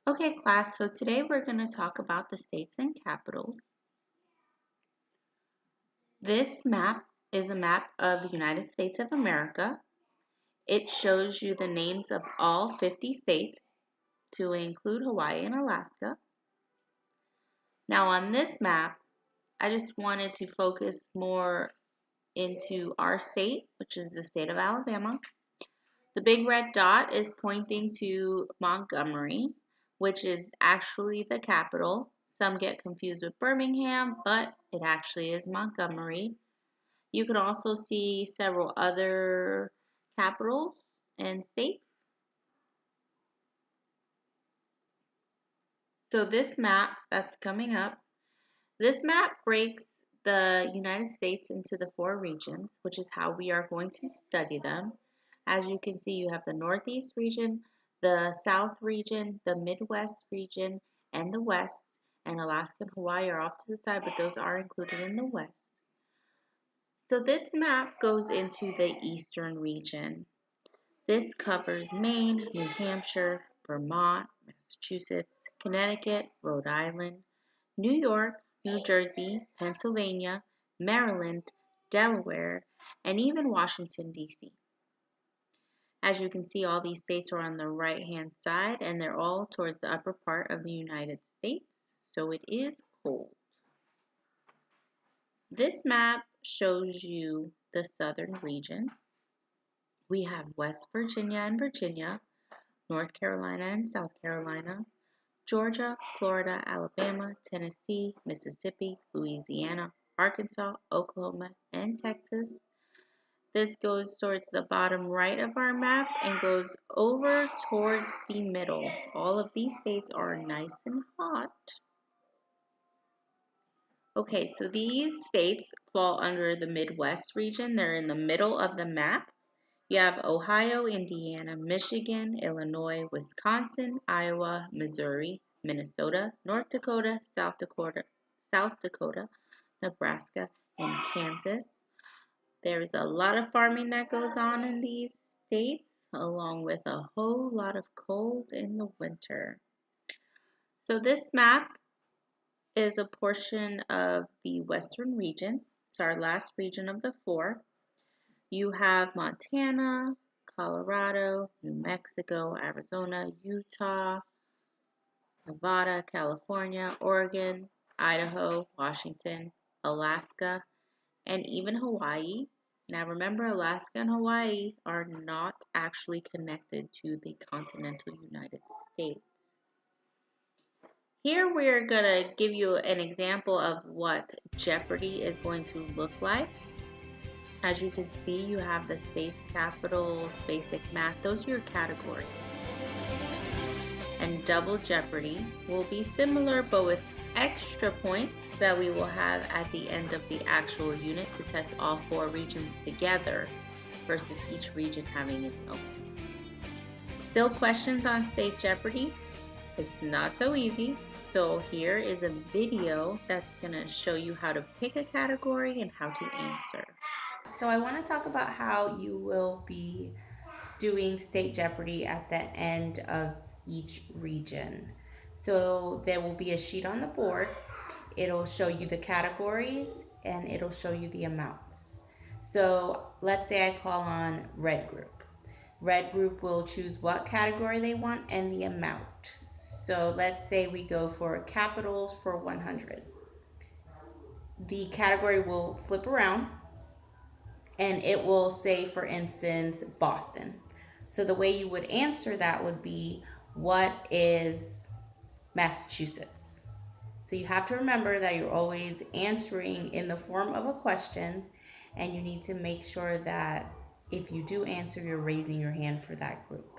Okay, class, so today we're going to talk about the states and capitals. This map is a map of the United States of America. It shows you the names of all 50 states, to include Hawaii and Alaska. Now on this map, I just wanted to focus more into our state, which is the state of Alabama. The big red dot is pointing to Montgomery, which is actually the capital. Some get confused with Birmingham, but it actually is Montgomery. You can also see several other capitals and states. So this map that's coming up, this map breaks the United States into the 4 regions, which is how we are going to study them. As you can see, you have the Northeast region, the South region, the Midwest region, and the West. And Alaska and Hawaii are off to the side, but those are included in the West. So this map goes into the Eastern region. This covers Maine, New Hampshire, Vermont, Massachusetts, Connecticut, Rhode Island, New York, New Jersey, Pennsylvania, Maryland, Delaware, and even Washington, D.C. As you can see, all these states are on the right-hand side, and they're all towards the upper part of the United States, so it is cold. This map shows you the southern region. We have West Virginia and Virginia, North Carolina and South Carolina, Georgia, Florida, Alabama, Tennessee, Mississippi, Louisiana, Arkansas, Oklahoma, and Texas. This goes towards the bottom right of our map and goes over towards the middle. All of these states are nice and hot. Okay, so these states fall under the Midwest region. They're in the middle of the map. You have Ohio, Indiana, Michigan, Illinois, Wisconsin, Iowa, Missouri, Minnesota, North Dakota, South Dakota, Nebraska, and Kansas. There's a lot of farming that goes on in these states, along with a whole lot of cold in the winter. So this map is a portion of the western region. It's our last region of the 4. You have Montana, Colorado, New Mexico, Arizona, Utah, Nevada, California, Oregon, Idaho, Washington, Alaska, and even Hawaii. Now remember, Alaska and Hawaii are not actually connected to the continental United States. Here we're going to give you an example of what Jeopardy is going to look like. As you can see, you have the states, capitals, basic math. Those are your categories. And Double Jeopardy will be similar, but with extra points that we will have at the end of the actual unit to test all 4 regions together versus each region having its own. Still questions on State Jeopardy? It's not so easy. So here is a video that's going to show you how to pick a category and how to answer. So I want to talk about how you will be doing State Jeopardy at the end of each region. So there will be a sheet on the board. It'll show you the categories and it'll show you the amounts. So let's say I call on Red Group. Red Group will choose what category they want and the amount. So let's say we go for capitals for 100. The category will flip around and it will say, for instance, Boston. So the way you would answer that would be, what is Massachusetts? So you have to remember that you're always answering in the form of a question, and you need to make sure that if you do answer, you're raising your hand for that group.